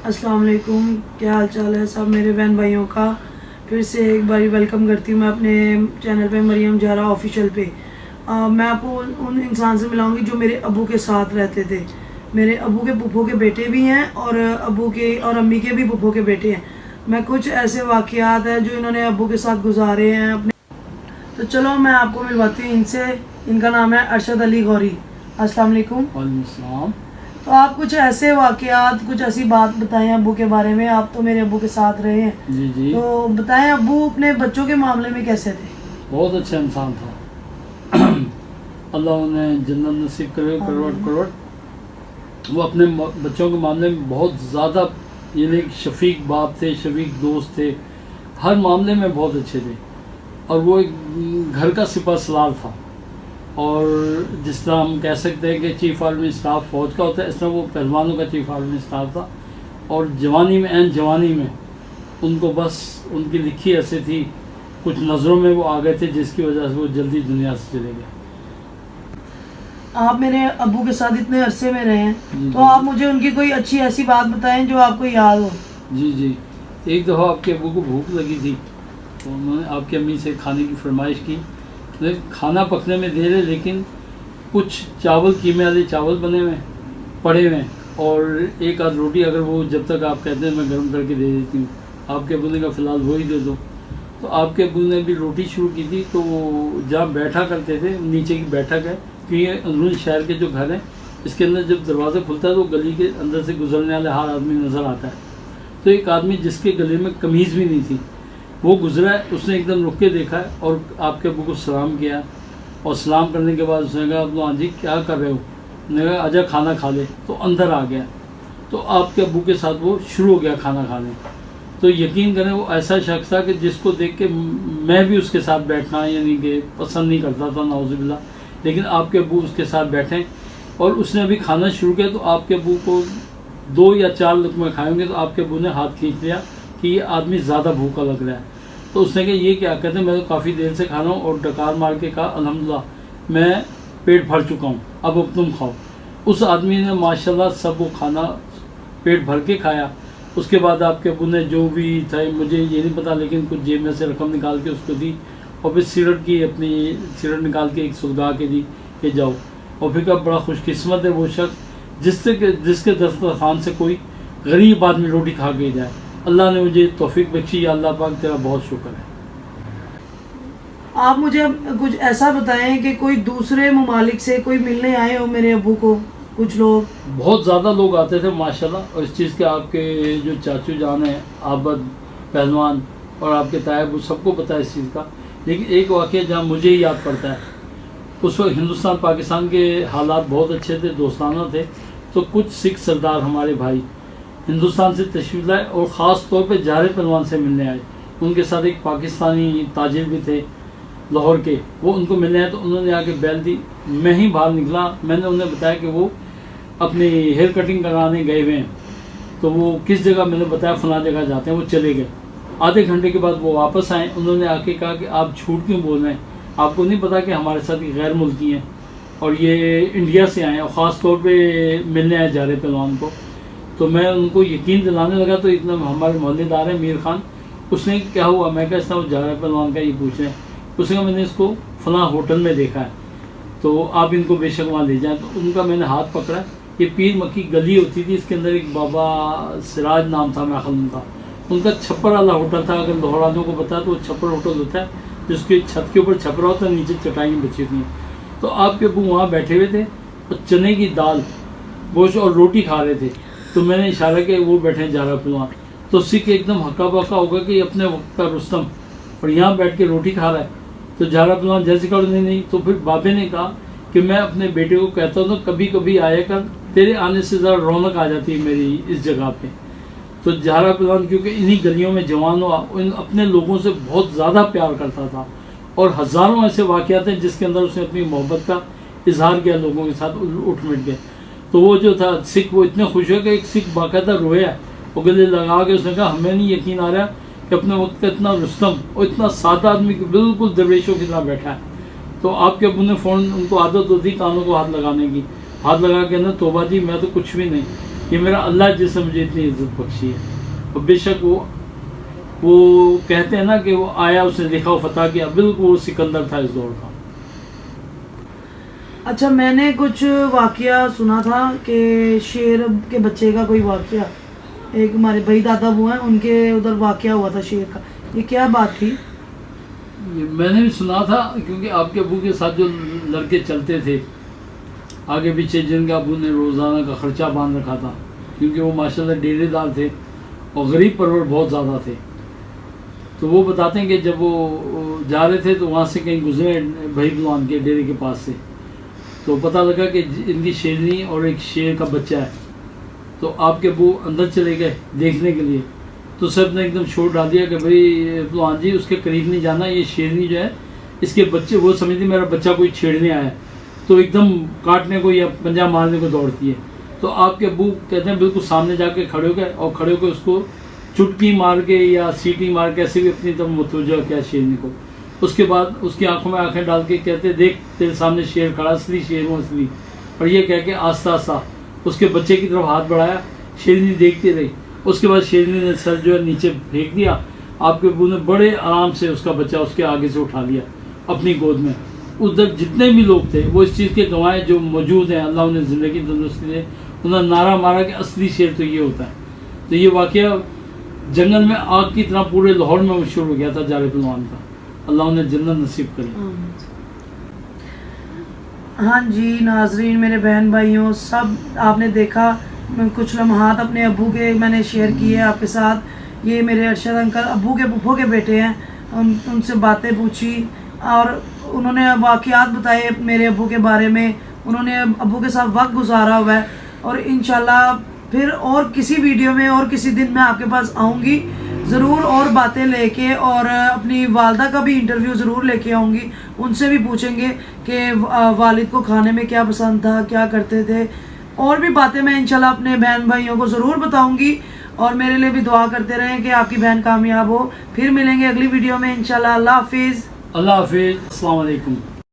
السلام علیکم، کیا حال چال ہے سب میرے بہن بھائیوں کا؟ پھر سے ایک باری ویلکم کرتی ہوں میں اپنے چینل پہ مریم جارا آفیشیل پہ۔ میں آپ کو ان انسان سے ملاؤں گی جو میرے ابو کے ساتھ رہتے تھے۔ میرے ابو کے پھپھو کے بیٹے بھی ہیں اور ابو کے اور امی کے بھی پھپھو کے بیٹے ہیں۔ میں کچھ ایسے واقعات ہیں جو انہوں نے ابو کے ساتھ گزارے ہیں اپنے، تو چلو میں آپ کو ملواتی ہوں ان سے۔ ان کا نام ہے ارشد علی غوری۔ السلام علیکم۔ وعلیکم السلام۔ تو آپ کچھ ایسے واقعات، کچھ ایسی بات بتائیں ابو کے بارے میں۔ آپ تو میرے ابو کے ساتھ رہے ہیں، جی تو بتائیں ابو اپنے بچوں کے معاملے میں کیسے تھے؟ بہت اچھا انسان تھا، اللہ انہیں جنت نصیب کرے کروڑ۔ وہ اپنے بچوں کے معاملے میں بہت زیادہ یعنی شفیق باپ تھے، شفیق دوست تھے، ہر معاملے میں بہت اچھے تھے۔ اور وہ ایک گھر کا سپہ سالار تھا، اور جس طرح ہم کہہ سکتے ہیں کہ چیف آرمی اسٹاف فوج کا ہوتا ہے، اس طرح وہ پہلوانوں کا چیف آرمی اسٹاف تھا۔ اور جوانی میں عین جوانی میں ان کو بس ان کی لکھی ایسے تھی، کچھ نظروں میں وہ آ گئے تھے جس کی وجہ سے وہ جلدی دنیا سے چلے گئے۔ آپ میرے ابو کے ساتھ اتنے عرصے میں رہے ہیں، تو آپ مجھے ان کی کوئی اچھی ایسی بات بتائیں جو آپ کو یاد ہو۔ جی ایک دفعہ آپ کے ابو کو بھوک لگی تھی، تو انہوں نے آپ کی امی سے کھانے کی فرمائش کی۔ کھانا پکنے میں دیر ہے لیکن کچھ چاول، قیمے والے چاول بنے ہوئے پڑے ہوئے، اور ایک آدھ روٹی اگر وہ جب تک آپ کہتے ہیں میں گرم کر کے دے دیتی ہوں۔ آپ کے ابو نے کہا فی الحال وہی دے دو۔ تو آپ کے ابو نے بھی روٹی شروع کی تھی، تو وہ جہاں بیٹھا کرتے تھے نیچے کی بیٹھک ہے، کیونکہ اندرون شہر کے جو گھر ہیں اس کے اندر جب دروازہ کھلتا ہے تو گلی کے اندر سے گزرنے والے ہر آدمی نظر آتا ہے۔ تو ایک آدمی جس کے گلے میں قمیض بھی نہیں تھی وہ گزرا ہے، اس نے ایک دم رک کے دیکھا ہے اور آپ کے ابو کو سلام کیا، اور سلام کرنے کے بعد اس نے کہا ہاں جی کیا کر رہے ہو؟ نے کہا آجا کھانا کھا لے۔ تو اندر آ گیا، تو آپ کے ابو کے ساتھ وہ شروع ہو گیا کھانا کھانے۔ تو یقین کریں وہ ایسا شخص تھا کہ جس کو دیکھ کے میں بھی اس کے ساتھ بیٹھنا یعنی کہ پسند نہیں کرتا تھا، نعوذ باللہ، لیکن آپ کے ابو اس کے ساتھ بیٹھیں اور اس نے ابھی کھانا شروع کیا تو آپ کے ابو کو 2 یا 4 لقمے کھائیں گے تو آپ کے ابو نے ہاتھ کھینچ لیا کہ یہ آدمی زیادہ بھوکا لگ رہا ہے۔ تو اس نے کہا یہ کیا؟ کہتے ہیں میں تو کافی دیر سے کھا رہا ہوں، اور ڈکار مار کے کہا الحمدللہ میں پیٹ بھر چکا ہوں، اب تم کھاؤ۔ اس آدمی نے ماشاءاللہ سب وہ کھانا پیٹ بھر کے کھایا۔ اس کے بعد آپ کے ابو نے جو بھی تھا مجھے یہ نہیں پتا، لیکن کچھ جیب میں سے رقم نکال کے اس کو دی، اور پھر سیرٹ کی اپنی سیرٹ نکال کے ایک سلگا کے دی کہ جاؤ۔ اور پھر کہا بڑا خوش قسمت ہے وہ شخص جس کے دسترخوان سے کوئی غریب آدمی روٹی کھا کے جائے۔ اللہ نے مجھے توفیق بخشی، یا اللہ پاک تیرا بہت شکر ہے۔ آپ مجھے کچھ ایسا بتائیں کہ کوئی دوسرے ممالک سے کوئی ملنے آئے ہو میرے ابو کو، کچھ لوگ؟ بہت زیادہ لوگ آتے تھے ماشاءاللہ، اور اس چیز کے آپ کے جو چاچو جان ہیں عابد پہلوان اور آپ کے تائب وہ سب کو پتہ ہے اس چیز کا۔ لیکن ایک واقعہ جہاں مجھے ہی یاد پڑتا ہے، اس وقت ہندوستان پاکستان کے حالات بہت اچھے تھے، دوستانہ تھے، تو کچھ سکھ سردار ہمارے بھائی ہندوستان سے تشریف لائے اور خاص طور پہ جارے پہلوان سے ملنے آئے۔ ان کے ساتھ ایک پاکستانی تاجر بھی تھے لاہور کے، وہ ان کو ملنے آئے تو انہوں نے آ کے بیل دی۔ میں ہی باہر نکلا، میں نے انہیں بتایا کہ وہ اپنی ہیئر کٹنگ کرانے گئے ہوئے ہیں، تو وہ کس جگہ، میں نے بتایا فلاں جگہ جاتے ہیں، وہ چلے گئے۔ آدھے گھنٹے کے بعد وہ واپس آئے، انہوں نے آ کے کہا کہ آپ جھوٹ کیوں بول رہے ہیں؟ آپ کو نہیں پتا کہ ہمارے ساتھ یہ غیر ملکی ہیں اور یہ انڈیا سے آئے ہیں، اور خاص طور پہ ملنے آئے جارے پہلوان کو۔ تو میں ان کو یقین دلانے لگا تو اتنا ہمارے محلے دار ہیں میر خان، اس نے کیا ہوا؟ میں کہا اس طرح وہ جارے پہلوان کا یہ پوچھ رہے ہیں۔ اس نے کہا میں نے اس کو فلاں ہوٹل میں دیکھا ہے، تو آپ ان کو بے شک وہاں لے جائیں۔ تو ان کا میں نے ہاتھ پکڑا، یہ پیر مکی گلی ہوتی تھی، اس کے اندر ایک بابا سراج نام تھا میں خلم کا، ان کا چھپر والا ہوٹل تھا۔ اگر لاہور والوں کو پتا تو وہ چھپر ہوٹل ہوتا ہے جس کے چھت کے اوپر چھپرا ہوتا ہے، نیچے چٹائیاں بچی ہوئی ہیں۔ تو آپ کے ابو وہاں بیٹھے ہوئے تھے اور چنے کی دال گوشت اور روٹی کھا رہے تھے، تو میں نے اشارہ کیا وہ بیٹھے ہیں جارا پہلوان۔ تو سکھ ایک دم ہکا بکا ہوگا کہ یہ اپنے وقت کا رستم اور یہاں بیٹھ کے روٹی کھا رہا ہے۔ تو جارا پہلوان جیسے کہا نہیں۔ تو پھر بابے نے کہا کہ میں اپنے بیٹے کو کہتا ہوں کبھی کبھی آیا کر، تیرے آنے سے ذرا رونق آ جاتی ہے میری اس جگہ پہ۔ تو جارا پہلوان کیونکہ انہی گلیوں میں جوان ہوا، اپنے لوگوں سے بہت زیادہ پیار کرتا تھا، اور ہزاروں ایسے واقعات ہیں جس کے اندر اس نے اپنی محبت کا اظہار کیا لوگوں کے ساتھ اٹھ مٹ کے۔ تو وہ جو تھا سکھ وہ اتنے خوش ہوئے کہ ایک سکھ باقاعدہ رویا، وہ گلے لگا کے اس نے کہا ہمیں نہیں یقین آ رہا کہ اپنے وقت کا اتنا رستم اور اتنا سادہ آدمی بالکل درویشوں کی طرح بیٹھا ہے۔ تو آپ کے ابو نے فوراً، ان کو عادت ہوتی کانوں کو ہاتھ لگانے کی، ہاتھ لگا کے نا توبہ جی میں تو کچھ بھی نہیں، یہ میرا اللہ جس نے مجھے اتنی عزت بخشی ہے. اور بے شک وہ کہتے ہیں نا کہ وہ آیا اس نے دیکھا وہ فتح کیا، بالکل وہ سکندر تھا اس دور کا. اچھا میں نے کچھ واقعہ سنا تھا کہ شیر کے بچے کا کوئی واقعہ، ایک ہمارے بھائی دادا ابو ہیں ان کے ادھر واقعہ ہوا تھا شیر کا، یہ کیا بات تھی؟ میں نے بھی سنا تھا کیونکہ آپ کے ابو کے ساتھ جو لڑکے چلتے تھے آگے پیچھے، جن کا ابو نے روزانہ کا خرچہ باندھ رکھا تھا، کیونکہ وہ ماشاءاللہ ڈیرے دار تھے اور غریب پرور بہت زیادہ تھے. تو وہ بتاتے ہیں کہ جب وہ جا رہے تھے تو وہاں سے کہیں گزرے بھائی بلوان کے ڈیرے کے پاس سے، تو پتہ لگا کہ ان کی شیرنی اور ایک شیر کا بچہ ہے. تو آپ کے ابو اندر چلے گئے دیکھنے کے لیے، تو سب نے ایک دم شور ڈال دیا کہ بھائی بلوان جی اس کے قریب نہیں جانا، یہ شیرنی جو ہے اس کے بچے، وہ سمجھتی میرا بچہ کوئی چھیڑنے آیا ہے، تو ایک دم کاٹنے کو یا پنجہ مارنے کو دوڑتی ہے. تو آپ کے ابو کہتے ہیں بالکل سامنے جا کے کھڑے ہو گئے اور کھڑے ہو کے اس کو چٹکی مار کے یا سیٹی مار کے ایسے بھی اپنی طرف متوجہ کیا شیرنی کو. اس کے بعد اس کی آنکھوں میں آنکھیں ڈال کے کہتے دیکھ تیرے سامنے شیر کھڑا، اصلی شیر ہوں اصلی. اور یہ کہہ کے آہستہ آہستہ اس کے بچے کی طرف ہاتھ بڑھایا، شیرنی دیکھتی رہی. اس کے بعد شیرنی نے سر جو ہے نیچے پھینک دیا. آپ کے ابو نے بڑے آرام سے اس کا بچہ اس کے آگے سے اٹھا لیا اپنی گود میں. ادھر جتنے بھی لوگ تھے وہ اس چیز کے گواہیں جو موجود ہیں، اللہ انہیں زندگی تندرستی دے، انہوں نے نعرہ مارا کہ اصلی شیر تو یہ ہوتا ہے. تو یہ واقعہ جنگل میں آگ کی طرح پورے لاہور میں مشہور ہو گیا تھا جار پہلوان کا. اللہ انہیں جنت نصیب کرے. ہاں جی ناظرین، میرے بہن بھائیوں، سب آپ نے دیکھا کچھ لمحات اپنے ابو کے میں نے شیئر کیے آپ کے ساتھ. یہ میرے ارشد انکل ابو کے پھپھو کے بیٹے ہیں، ان سے باتیں پوچھی اور انہوں نے واقعات بتائے میرے ابو کے بارے میں. انہوں نے ابو کے ساتھ وقت گزارا ہوا ہے، اور انشاءاللہ پھر اور کسی ویڈیو میں اور کسی دن میں آپ کے پاس آؤں گی ضرور، اور باتیں لے کے، اور اپنی والدہ کا بھی انٹرویو ضرور لے کے آؤں گی. ان سے بھی پوچھیں گے کہ والد کو کھانے میں کیا پسند تھا، کیا کرتے تھے، اور بھی باتیں میں انشاءاللہ اپنے بہن بھائیوں کو ضرور بتاؤں گی. اور میرے لیے بھی دعا کرتے رہیں کہ آپ کی بہن کامیاب ہو. پھر ملیں گے اگلی ویڈیو میں انشاءاللہ. اللہ حافظ. اللہ حافظ. السلام علیکم.